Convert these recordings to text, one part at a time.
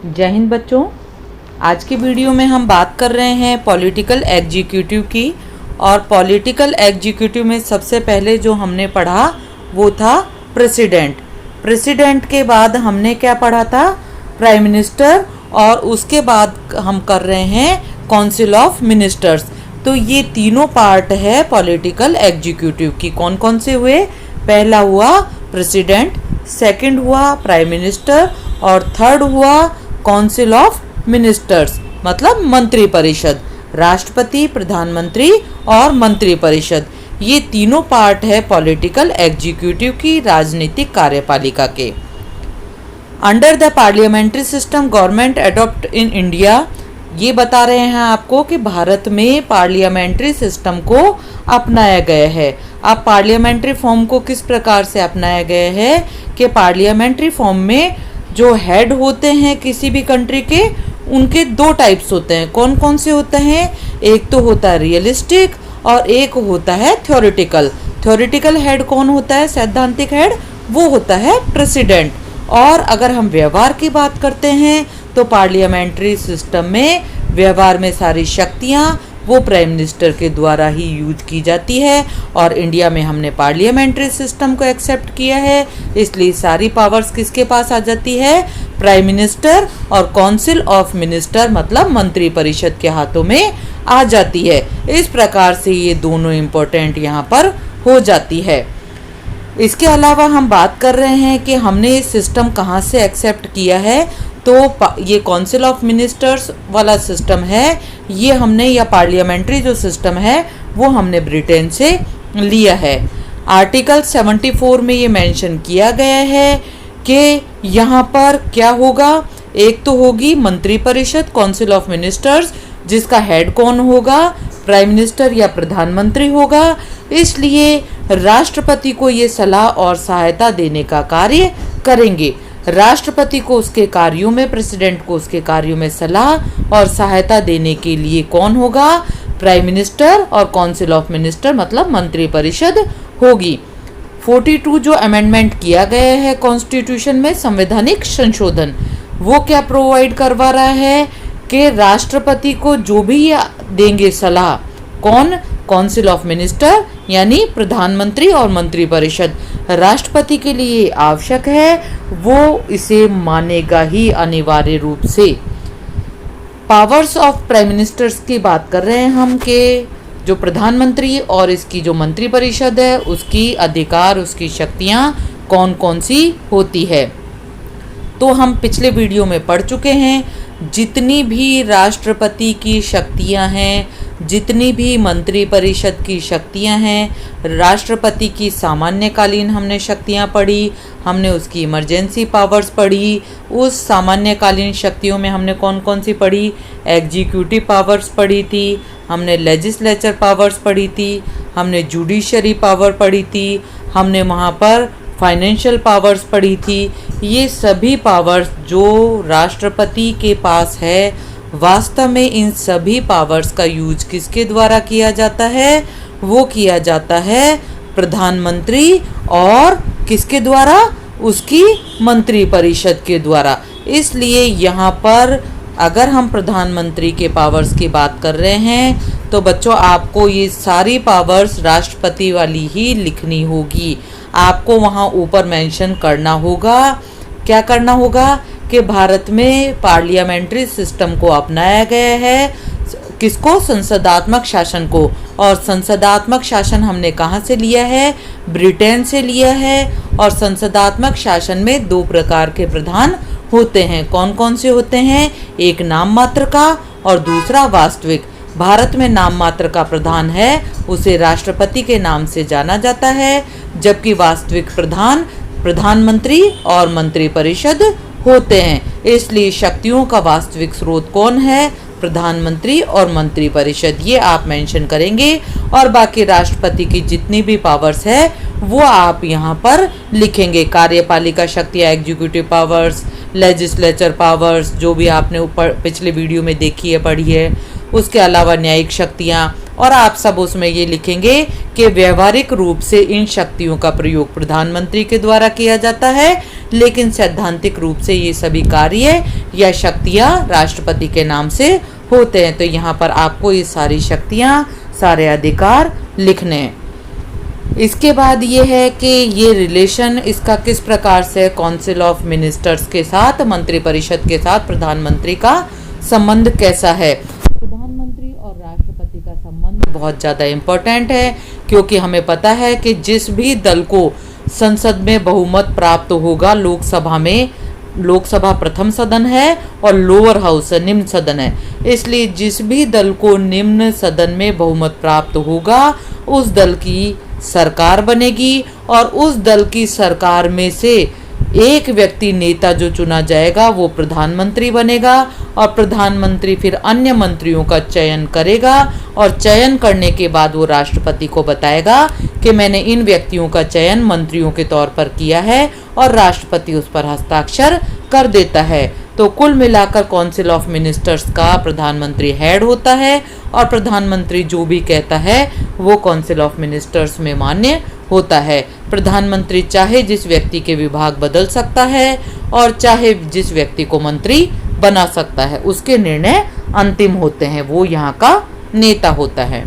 जय हिंद बच्चों। आज की वीडियो में हम बात कर रहे हैं पॉलिटिकल एग्जीक्यूटिव की। और पॉलिटिकल एग्जीक्यूटिव में सबसे पहले जो हमने पढ़ा वो था प्रेसिडेंट। प्रेसिडेंट के बाद हमने क्या पढ़ा था? Prime minister. और उसके बाद हम कर रहे हैं काउंसिल ऑफ मिनिस्टर्स। तो ये तीनों पार्ट है पॉलिटिकल एग्जीक्यूटिव की। कौन कौन से हुए? पहला हुआ प्रेसिडेंट, सेकंड हुआ प्राइम मिनिस्टर और थर्ड हुआ काउंसिल ऑफ मिनिस्टर्स मतलब मंत्री परिषद। राष्ट्रपति, प्रधानमंत्री और मंत्री परिषद, ये तीनों पार्ट है पॉलिटिकल एग्जीक्यूटिव की, राजनीतिक कार्यपालिका के। Under the parliamentary system government adopt in India, ये बता रहे हैं आपको कि भारत में पार्लियामेंट्री सिस्टम को अपनाया गया है। अब पार्लियामेंट्री फॉर्म को किस प्रकार से अपनाया गया है कि पार्लियामेंट्री फॉर्म में जो हेड होते हैं किसी भी कंट्री के, उनके दो टाइप्स होते हैं। कौन कौन से होते हैं? एक तो होता है रियलिस्टिक और एक होता है थ्योरेटिकल। थ्योरेटिकल हेड कौन होता है? सैद्धांतिक हेड, वो होता है प्रेसिडेंट। और अगर हम व्यवहार की बात करते हैं तो पार्लियामेंट्री सिस्टम में व्यवहार में सारी शक्तियां वो प्राइम मिनिस्टर के द्वारा ही यूज की जाती है। और इंडिया में हमने पार्लियामेंट्री सिस्टम को एक्सेप्ट किया है, इसलिए सारी पावर्स किसके पास आ जाती है? प्राइम मिनिस्टर और काउंसिल ऑफ मिनिस्टर मतलब मंत्री परिषद के हाथों में आ जाती है। इस प्रकार से ये दोनों इम्पोर्टेंट यहाँ पर हो जाती है। इसके अलावा हम बात कर रहे हैं कि हमने ये सिस्टम कहाँ से एक्सेप्ट किया है। तो ये काउंसिल ऑफ मिनिस्टर्स वाला सिस्टम है, ये हमने, या पार्लियामेंट्री जो सिस्टम है वो हमने ब्रिटेन से लिया है। आर्टिकल 74 में ये मेंशन किया गया है कि यहाँ पर क्या होगा? एक तो होगी मंत्री परिषद, काउंसिल ऑफ मिनिस्टर्स, जिसका हेड कौन होगा? प्राइम मिनिस्टर या प्रधानमंत्री होगा। इसलिए राष्ट्रपति को ये सलाह और सहायता देने का कार्य करेंगे। राष्ट्रपति को उसके कार्यों में, प्रेसिडेंट को उसके कार्यों में सलाह और सहायता देने के लिए कौन होगा? प्राइम मिनिस्टर और काउंसिल ऑफ मिनिस्टर मतलब मंत्री परिषद होगी। 42 जो अमेंडमेंट किया गया है कॉन्स्टिट्यूशन में, संवैधानिक संशोधन, वो क्या प्रोवाइड करवा रहा है कि राष्ट्रपति को जो भी देंगे सलाह, कौन? काउंसिल ऑफ मिनिस्टर यानी प्रधानमंत्री और मंत्री परिषद। राष्ट्रपति के लिए आवश्यक है, वो इसे मानेगा ही अनिवार्य रूप से। पावर्स ऑफ प्राइम मिनिस्टर्स की बात कर रहे हैं हम कि जो प्रधानमंत्री और इसकी जो मंत्री परिषद है उसकी अधिकार, उसकी शक्तियां कौन कौन सी होती है। तो हम पिछले वीडियो में पढ़ चुके हैं, जितनी भी राष्ट्रपति की शक्तियां हैं, जितनी भी मंत्री परिषद की शक्तियां हैं, राष्ट्रपति की सामान्यकालीन हमने शक्तियां पढ़ी, हमने उसकी इमरजेंसी पावर्स पढ़ी। उस सामान्यकालीन शक्तियों में हमने कौन कौन सी पढ़ी? एग्जीक्यूटिव पावर्स पढ़ी थी, हमने लेजिस्लेचर पावर्स पढ़ी थी, हमने जुडिशरी पावर पढ़ी थी, हमने वहाँ पर फाइनेंशियल पावर्स पढ़ी थी। ये सभी पावर्स जो राष्ट्रपति के पास है, वास्तव में इन सभी पावर्स का यूज किसके द्वारा किया जाता है? वो किया जाता है प्रधानमंत्री और किसके द्वारा? उसकी मंत्री परिषद के द्वारा। इसलिए यहाँ पर अगर हम प्रधानमंत्री के पावर्स की बात कर रहे हैं तो बच्चों आपको ये सारी पावर्स राष्ट्रपति वाली ही लिखनी होगी। आपको वहाँ ऊपर मेंशन करना होगा, क्या करना होगा कि भारत में पार्लियामेंट्री सिस्टम को अपनाया गया है। किसको? संसदात्मक शासन को। और संसदात्मक शासन हमने कहाँ से लिया है? ब्रिटेन से लिया है। और संसदात्मक शासन में दो प्रकार के प्रधान होते हैं। कौन कौन से होते हैं? एक नाम मात्र का और दूसरा वास्तविक। भारत में नाम मात्र का प्रधान है, उसे राष्ट्रपति के नाम से जाना जाता है, जबकि वास्तविक प्रधान प्रधानमंत्री और मंत्री परिषद होते हैं। इसलिए शक्तियों का वास्तविक स्रोत कौन है? प्रधानमंत्री और मंत्री परिषद, ये आप मेंशन करेंगे। और बाकी राष्ट्रपति की जितनी भी पावर्स है वो आप यहाँ पर लिखेंगे। कार्यपालिका शक्तियाँ, एग्जीक्यूटिव पावर्स, लेजिस्लेचर पावर्स, जो भी आपने ऊपर पिछले वीडियो में देखी है, पढ़ी है। उसके अलावा न्यायिक शक्तियाँ, और आप सब उसमें ये लिखेंगे कि व्यवहारिक रूप से इन शक्तियों का प्रयोग प्रधानमंत्री के द्वारा किया जाता है, लेकिन सैद्धांतिक रूप से ये सभी कार्य या शक्तियां राष्ट्रपति के नाम से होते हैं। तो यहाँ पर आपको ये सारी शक्तियां, सारे अधिकार लिखने हैं। इसके बाद ये है कि ये रिलेशन इसका किस प्रकार से काउंसिल ऑफ मिनिस्टर्स के साथ, मंत्रिपरिषद के साथ प्रधानमंत्री का संबंध कैसा है। प्रधानमंत्री और राष्ट्रपति का संबंध बहुत ज़्यादा इम्पोर्टेंट है, क्योंकि हमें पता है कि जिस भी दल को संसद में बहुमत प्राप्त होगा, लोकसभा प्रथम सदन है और लोअर हाउस निम्न सदन है, इसलिए जिस भी दल को निम्न सदन में बहुमत प्राप्त होगा उस दल की सरकार बनेगी और उस दल की सरकार में से एक व्यक्ति नेता जो चुना जाएगा वो प्रधानमंत्री बनेगा और प्रधानमंत्री फिर अन्य मंत्रियों का चयन करेगा और चयन करने के बाद वो राष्ट्रपति को बताएगा कि मैंने इन व्यक्तियों का चयन मंत्रियों के तौर पर किया है और राष्ट्रपति उस पर हस्ताक्षर कर देता है। तो कुल मिलाकर काउंसिल ऑफ मिनिस्टर्स का प्रधानमंत्री हेड होता है और प्रधानमंत्री जो भी कहता है वो काउंसिल ऑफ मिनिस्टर्स में मान्य होता है। प्रधानमंत्री चाहे जिस व्यक्ति के विभाग बदल सकता है और चाहे जिस व्यक्ति को मंत्री बना सकता है, उसके निर्णय अंतिम होते हैं, वो यहाँ का नेता होता है।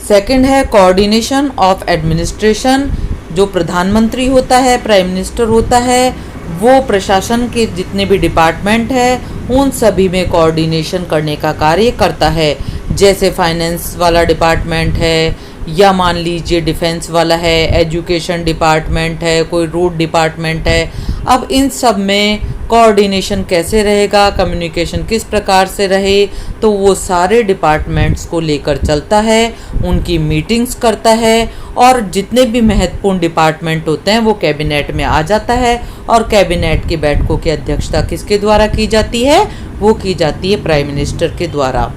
सेकंड है कोऑर्डिनेशन ऑफ एडमिनिस्ट्रेशन। जो प्रधानमंत्री होता है, प्राइम मिनिस्टर होता है, वो प्रशासन के जितने भी डिपार्टमेंट है उन सभी में कोऑर्डिनेशन करने का कार्य करता है। जैसे फाइनेंस वाला डिपार्टमेंट है या मान लीजिए डिफेंस वाला है, एजुकेशन डिपार्टमेंट है, कोई रोड डिपार्टमेंट है। अब इन सब में कोऑर्डिनेशन कैसे रहेगा, कम्युनिकेशन किस प्रकार से रहे, तो वो सारे डिपार्टमेंट्स को लेकर चलता है, उनकी मीटिंग्स करता है और जितने भी महत्वपूर्ण डिपार्टमेंट होते हैं वो कैबिनेट में आ जाता है और कैबिनेट की बैठकों की अध्यक्षता किसके द्वारा की जाती है, वो की जाती है प्राइम मिनिस्टर के द्वारा।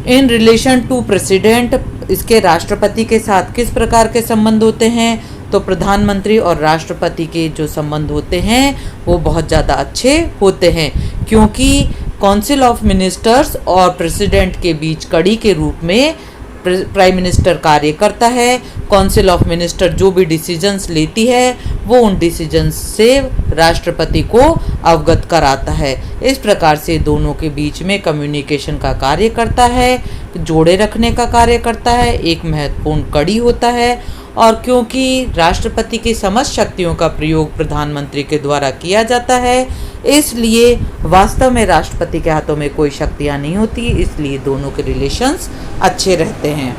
इन रिलेशन टू प्रेसिडेंट, इसके राष्ट्रपति के साथ किस प्रकार के संबंध होते हैं, तो प्रधानमंत्री और राष्ट्रपति के जो संबंध होते हैं वो बहुत ज़्यादा अच्छे होते हैं, क्योंकि काउंसिल ऑफ मिनिस्टर्स और प्रेसिडेंट के बीच कड़ी के रूप में प्राइम मिनिस्टर कार्य करता है। काउंसिल ऑफ मिनिस्टर जो भी डिसीजंस लेती है वो उन डिसीजंस से राष्ट्रपति को अवगत कराता है। इस प्रकार से दोनों के बीच में कम्युनिकेशन का कार्य करता है, जोड़े रखने का कार्य करता है, एक महत्वपूर्ण कड़ी होता है। और क्योंकि राष्ट्रपति की समस्त शक्तियों का प्रयोग प्रधानमंत्री के द्वारा किया जाता है, इसलिए वास्तव में राष्ट्रपति के हाथों में कोई शक्तियाँ नहीं होती, इसलिए दोनों के रिलेशंस अच्छे रहते हैं।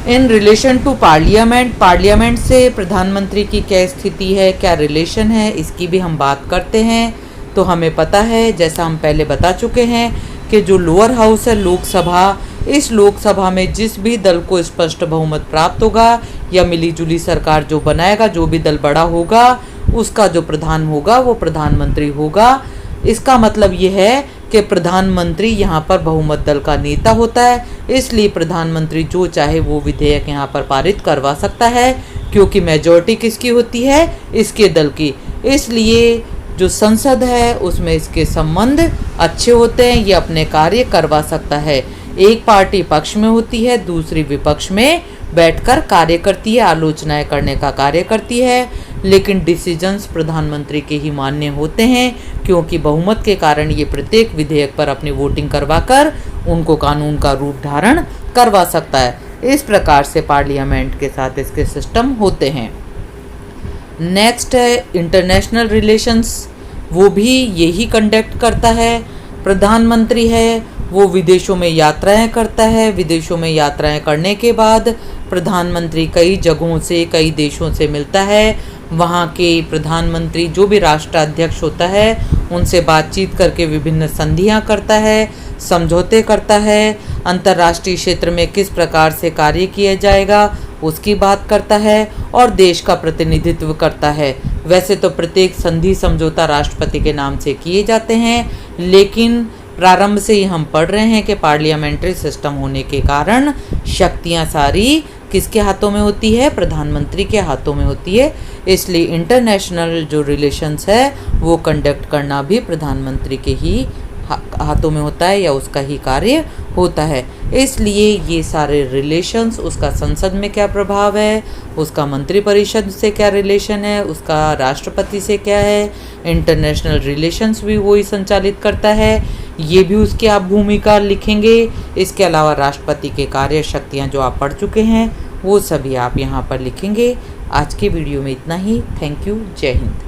In relation to parliament, parliament से प्रधानमंत्री की क्या स्थिति है, क्या रिलेशन है, इसकी भी हम बात करते हैं। तो हमें पता है, जैसा हम पहले बता चुके हैं, कि जो लोअर हाउस है लोकसभा, इस लोकसभा में जिस भी दल को स्पष्ट बहुमत प्राप्त होगा या मिलीजुली सरकार जो बनाएगा, जो भी दल बड़ा होगा उसका जो प्रधान होगा वो प्रधानमंत्री होगा। इसका मतलब ये है कि प्रधानमंत्री यहाँ पर बहुमत दल का नेता होता है, इसलिए प्रधानमंत्री जो चाहे वो विधेयक यहाँ पर पारित करवा सकता है, क्योंकि मेजॉरिटी किसकी होती है, इसके दल की। इसलिए जो संसद है उसमें इसके संबंध अच्छे होते हैं, ये अपने कार्य करवा सकता है। एक पार्टी पक्ष में होती है, दूसरी विपक्ष में बैठकर कार्य करती है, आलोचनाएं करने का कार्य करती है, लेकिन डिसीजंस प्रधानमंत्री के ही मान्य होते हैं, क्योंकि बहुमत के कारण ये प्रत्येक विधेयक पर अपनी वोटिंग करवाकर उनको कानून का रूप धारण करवा सकता है। इस प्रकार से पार्लियामेंट के साथ इसके सिस्टम होते हैं। नेक्स्ट है इंटरनेशनल रिलेशंस, वो भी यही कंडक्ट करता है। प्रधानमंत्री है वो विदेशों में यात्राएं करता है, विदेशों में यात्राएं करने के बाद प्रधानमंत्री कई जगहों से, कई देशों से मिलता है। वहाँ के प्रधानमंत्री जो भी राष्ट्राध्यक्ष होता है उनसे बातचीत करके विभिन्न संधियाँ करता है, समझौते करता है, अंतर्राष्ट्रीय क्षेत्र में किस प्रकार से कार्य किया जाएगा उसकी बात करता है और देश का प्रतिनिधित्व करता है। वैसे तो प्रत्येक संधि समझौता राष्ट्रपति के नाम से किए जाते हैं, लेकिन प्रारंभ से ही हम पढ़ रहे हैं कि पार्लियामेंट्री सिस्टम होने के कारण शक्तियां सारी किसके हाथों में होती है, प्रधानमंत्री के हाथों में होती है। इसलिए इंटरनेशनल जो रिलेशंस है वो कंडक्ट करना भी प्रधानमंत्री के ही हाथों में होता है या उसका ही कार्य होता है। इसलिए ये सारे रिलेशंस, उसका संसद में क्या प्रभाव है, उसका मंत्रिपरिषद से क्या रिलेशन है, उसका राष्ट्रपति से क्या है, इंटरनेशनल रिलेशंस भी वही संचालित करता है, ये भी उसकी आप भूमिका लिखेंगे। इसके अलावा राष्ट्रपति के कार्य शक्तियाँ जो आप पढ़ चुके हैं वो सभी आप यहाँ पर लिखेंगे। आज के वीडियो में इतना ही। Thank you. जय हिंद।